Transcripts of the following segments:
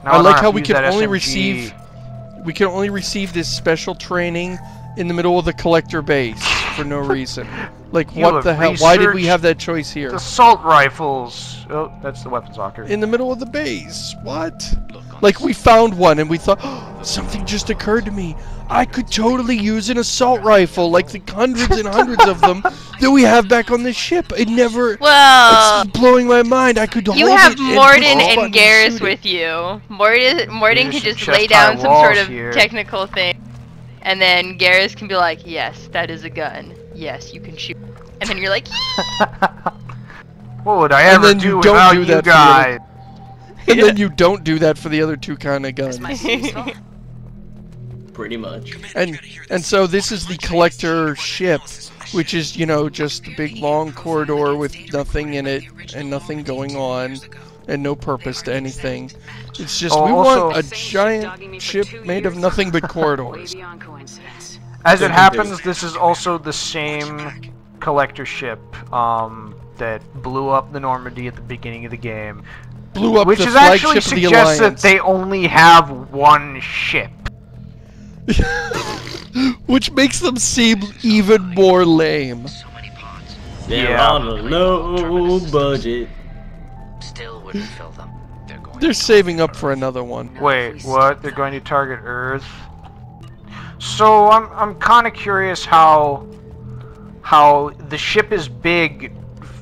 Now I like how we can only receive this special training in the middle of the collector base for no reason. Like, what the hell? Why did we have that choice here? Assault rifles. Oh, that's the weapons locker. In the middle of the base. What? Like, we found one and we thought, oh, something just occurred to me. I could totally use an assault rifle, like the hundreds and hundreds of them that we have back on the ship. It never. Well, it's blowing my mind. I could. You have Morden and Garrus with you. Morden can just lay down some sort of technical thing, and then Garrus can be like, "Yes, that is a gun. Yes, you can shoot." And then you're like, "What would I ever do without you guys?" And then you don't do that for the other two kind of guns. Pretty much. And so this is the collector ship, which is, you know, just a big long corridor with nothing in it and nothing going on and no purpose to anything. It's just we want a giant ship made of nothing but corridors. As it happens, this is also the same collector ship that blew up the Normandy at the beginning of the game. Blew up which the is flagship actually of the suggests Alliance. that they only have one ship. Which makes them seem even more lame. They're on a low budget. Still wouldn't fill them. They're saving up for another one. Wait, what? They're going to target Earth? So I'm kind of curious how the ship is big,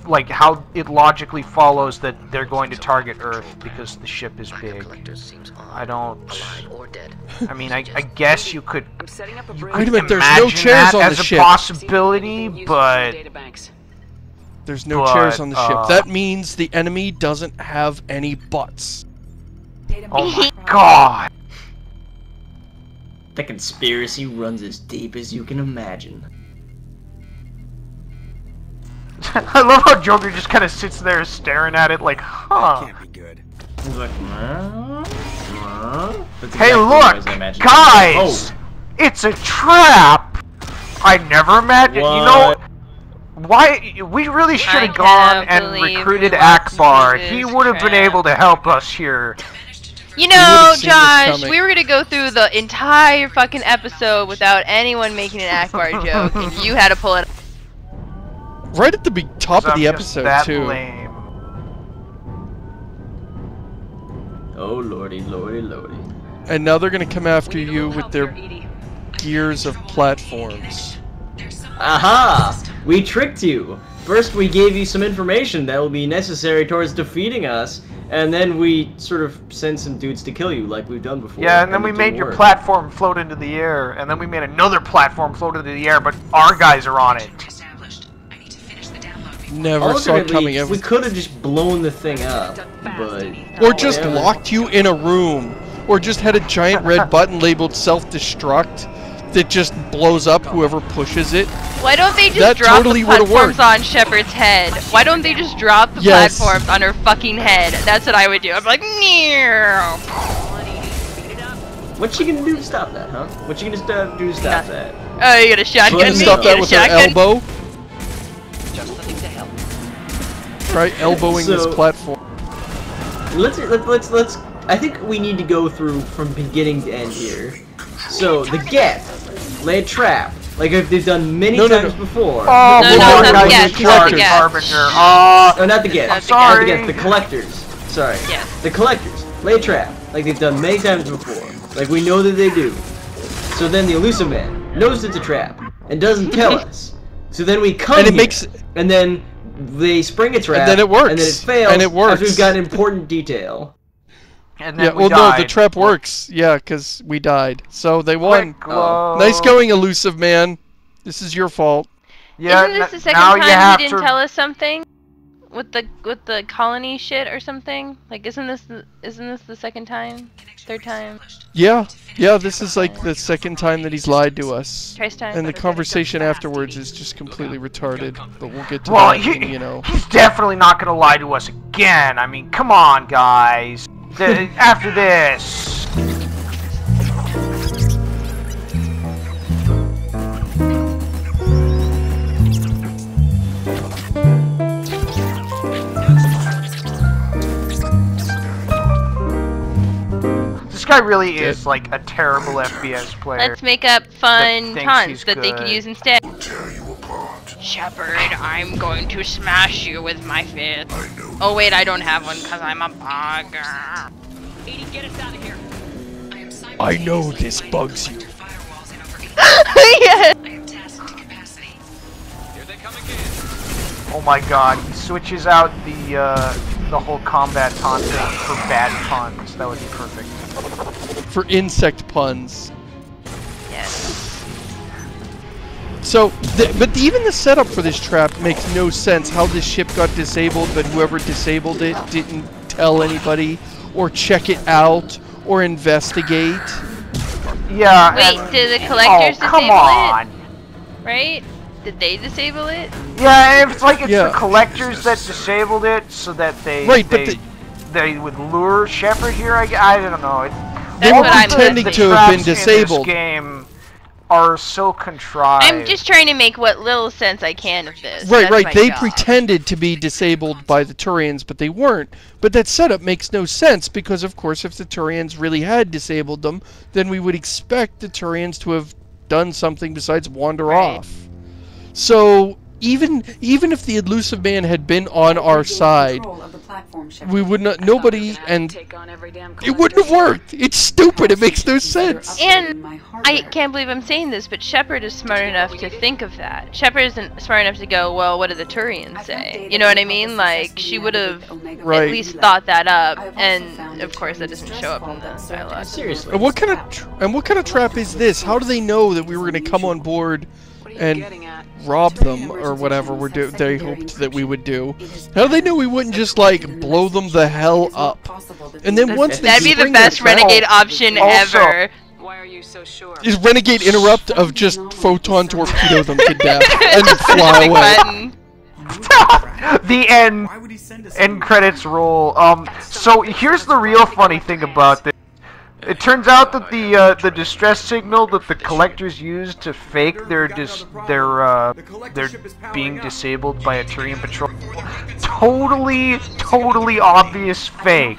like how it logically follows that they're going to target Earth because the ship is big. I don't. I mean, I guess you could. Wait a minute, there's no chairs on the ship. As a possibility, but there's no chairs on the ship. That means the enemy doesn't have any butts. Oh my god! The conspiracy runs as deep as you can imagine. I love how Joker just kind of sits there staring at it like, huh. Can't be good. He's like, hey, look, guys! It's a trap! I never imagined, you know, why, we really should have gone and recruited Akbar. He would have been able to help us here. You know, Josh, we were gonna go through the entire fucking episode without anyone making an Akbar joke, and you had to pull it. Right at the top of the episode, too. Lame. Oh lordy, lordy, lordy. And now they're gonna come after you with their gears of platforms. Aha! We tricked you! First we gave you some information that will be necessary towards defeating us, and then we sort of sent some dudes to kill you like we've done before. Yeah, and then we made your platform float into the air, and then we made another platform float into the air, but our guys are on it. Never saw it coming ever. We could have just blown the thing up, but... Or just locked you in a room. Or just had a giant red button labeled self-destruct that just blows up whoever pushes it. Why don't they just drop the platforms on Shepard's head? Why don't they just drop the platforms on her fucking head? That's what I would do. I'm like, Near. What's she gonna do to stop that, huh? What's she gonna do to stop that? Oh, you gonna shotgun me? Stop that with her elbow? Just the thing to help. Try elbowing this platform. Let's. I think we need to go through from beginning to end here. So the Geth lay a trap, like if they've done many times before. Oh, no, not the Geth. Oh, not the Geth. Sorry. Not the Geth. The collectors. Sorry. Yes. The collectors lay a trap, like they've done many times before. Like we know that they do. So then the elusive man knows it's a trap and doesn't tell us. So then we come here, and then they spring a trap, and then it works, and then it fails, and it works. After we've got an important detail. And then we no, died. the trap works. Yeah, because we died. So they won. Nice going, elusive man. This is your fault. Yeah, isn't this the second time he didn't tell us something? With the colony shit or something? Like, isn't this the second time? Third time? Yeah, this is like the second time that he's lied to us. And the conversation afterwards is just completely retarded. But we'll get to that, you know. He's definitely not gonna lie to us again. I mean, come on, guys. After this. guy really is like a terrible FPS player. Let's make up fun taunts that they could use instead. Shepard, I'm going to smash you with my fist. Oh wait, I don't have one because I'm a bugger. Get us out of here. I know this bugs you. Yes. Oh my god, he switches out the whole combat taunt thing for bad puns. That would be perfect. For insect puns. Yes. So, but even the setup for this trap makes no sense. How this ship got disabled, but whoever disabled it didn't tell anybody, or check it out, or investigate. Yeah. Wait, did the collectors come disable on. it? Right? Did they disable it? Yeah, it's like the collectors that disabled it, so that they they would lure Shepard here. I don't know. They were pretending to have been disabled. In this game are so contrived. I'm just trying to make what little sense I can of this. Right, right. They pretended to be disabled by the Turians, but they weren't. But that setup makes no sense because, of course, if the Turians really had disabled them, then we would expect the Turians to have done something besides wander off. So even if the elusive man had been on our side, we would not. Nobody, and it wouldn't have worked. It's stupid. It makes no sense. And I can't believe I'm saying this, but Shepard is smart enough to think of that. Shepard isn't smart enough to go, well, what do the Turians say? You know what I mean? Like, she would have at least thought that up, and of course that doesn't show up in the dialogue. Seriously. And what kind of trap is this? How do they know that we were going to come on board and rob them or whatever they hoped that we would do? How do they know we wouldn't just like blow them the hell up? And then once that'd be the best renegade option ever. Why are you so sure? Is renegade interrupt of just photon torpedo them to death and fly away. The end credits roll. So here's the real funny thing about this. It turns out that the distress signal that the collectors used to fake their being disabled by a Turian patrol, totally obvious fake.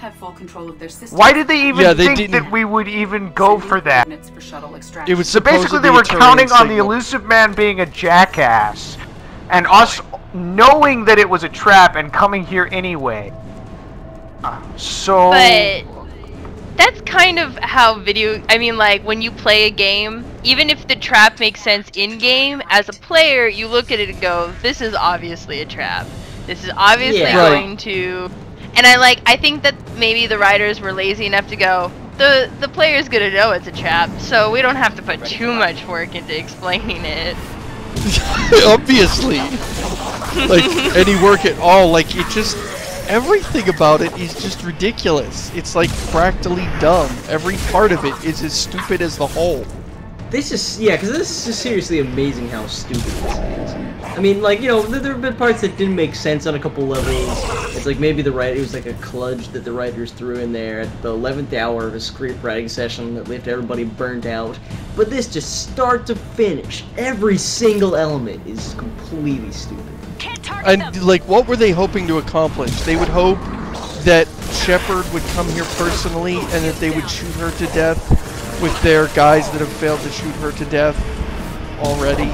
Why did they even think that we would even go for that? It was so basically they were counting on the elusive man being a jackass, and us knowing that it was a trap and coming here anyway. But that's kind of how like, when you play a game, even if the trap makes sense in-game, as a player, you look at it and go, this is obviously a trap. This is obviously going to... And I think that maybe the writers were lazy enough to go, the player's gonna know it's a trap, so we don't have to put too much work into explaining it. Obviously. Like, any work at all, like, it just... Everything about it is just ridiculous. It's like practically dumb. Every part of it is as stupid as the whole. This is, because this is seriously amazing how stupid this is. I mean, like, you know, there have been parts that didn't make sense on a couple levels. It's like maybe it was like a kludge that the writers threw in there at the 11th hour of a script writing session that left everybody burnt out. But this, just start to finish, every single element is completely stupid. And, like, what were they hoping to accomplish? They would hope that Shepard would come here personally and that they would shoot her to death with their guys that have failed to shoot her to death already.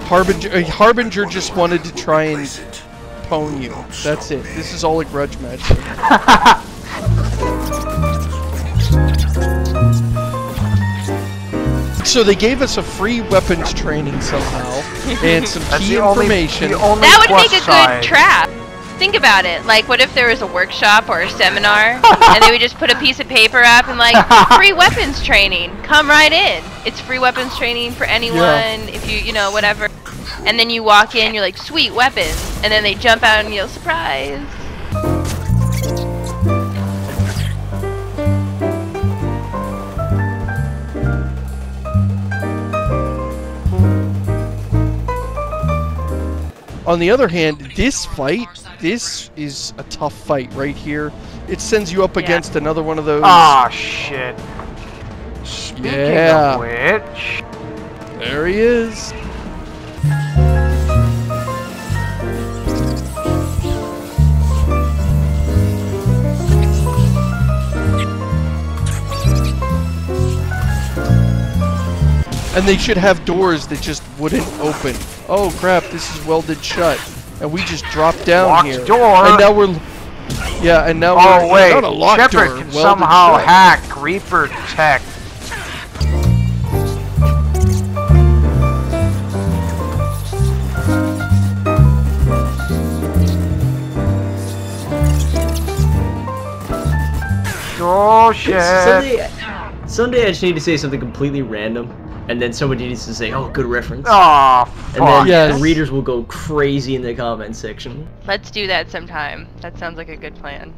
Harbinger just wanted to try and pwn you. That's it. This is all a grudge match. So they gave us a free weapons training somehow, and some key information. That would make a good trap. Think about it. Like, what if there was a workshop or a seminar, and they would just put a piece of paper up and like, free weapons training. Come right in. It's free weapons training for anyone. If you know, whatever. And then you walk in, you're like, sweet weapons, and then they jump out and yell, surprise. On the other hand, this is a tough fight right here. It sends you up against another one of those. Ah, shit. Speaking of which... There he is. And they should have doors that just wouldn't open. Oh crap, this is welded shut. And we just dropped down locked here. Door. And now we're... Yeah, and now we're... wait, not a locked Shepard door. Can somehow shut. hack Reaper Tech. Oh shit! Someday I just need to say something completely random, and then somebody needs to say, "Oh, good reference." Oh, fuck. And then the readers will go crazy in the comment section. Let's do that sometime. That sounds like a good plan.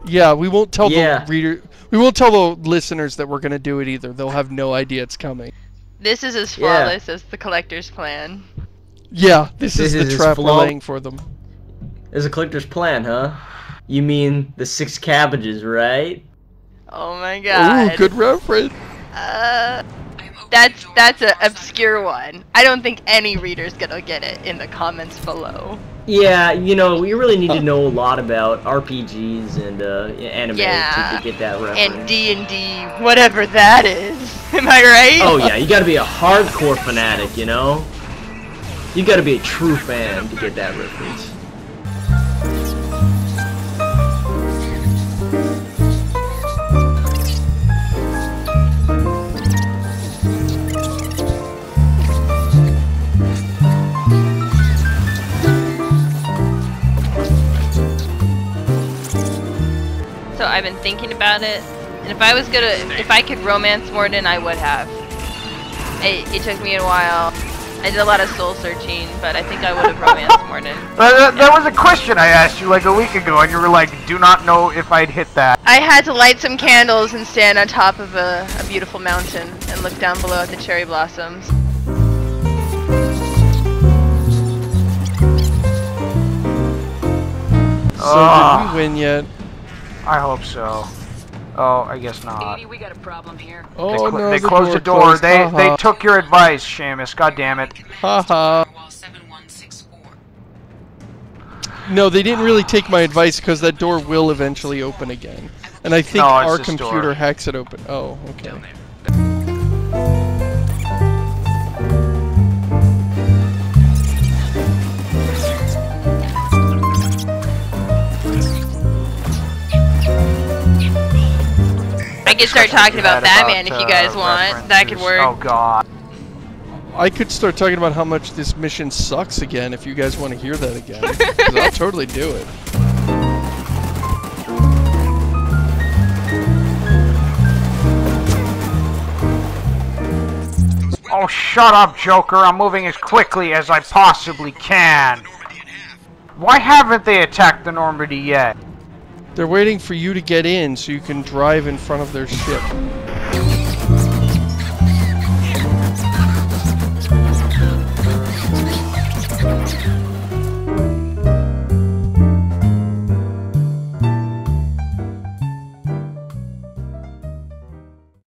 Yeah, we won't tell the reader. We won't tell the listeners that we're gonna do it either. They'll have no idea it's coming. This is as flawless as the collector's plan. Yeah, this is the trap we're laying for them. There's a collector's plan, huh? You mean the 6 cabbages, right? Oh my god. Ooh, good reference. That's an obscure one. I don't think any reader's gonna get it in the comments below. Yeah, you know, we really need to know a lot about RPGs and anime to get that reference. And D&D, whatever that is. Am I right? Oh yeah, you gotta be a hardcore fanatic, you know? You gotta be a true fan to get that reference. So I've been thinking about it, and if I could romance Morden, I would have. It took me a while. I did a lot of soul searching, but I think I would have romanced Morden. There was a question I asked you like a week ago, and you were like, "Do not know if I'd hit that." I had to light some candles and stand on top of a beautiful mountain and look down below at the cherry blossoms. So did we win yet? I hope so. Oh, I guess not. We got a problem here. Oh no, they closed the door. They took your advice, Seamus. God damn it. Haha. No, they didn't really take my advice because that door will eventually open again. And I think our computer hacks it open. Oh, okay. I could start talking about Batman if you guys want. That could work. Oh god. I could start talking about how much this mission sucks again if you guys want to hear that again. 'Cause I'll totally do it. Oh, shut up, Joker. I'm moving as quickly as I possibly can. Why haven't they attacked the Normandy yet? They're waiting for you to get in so you can drive in front of their ship.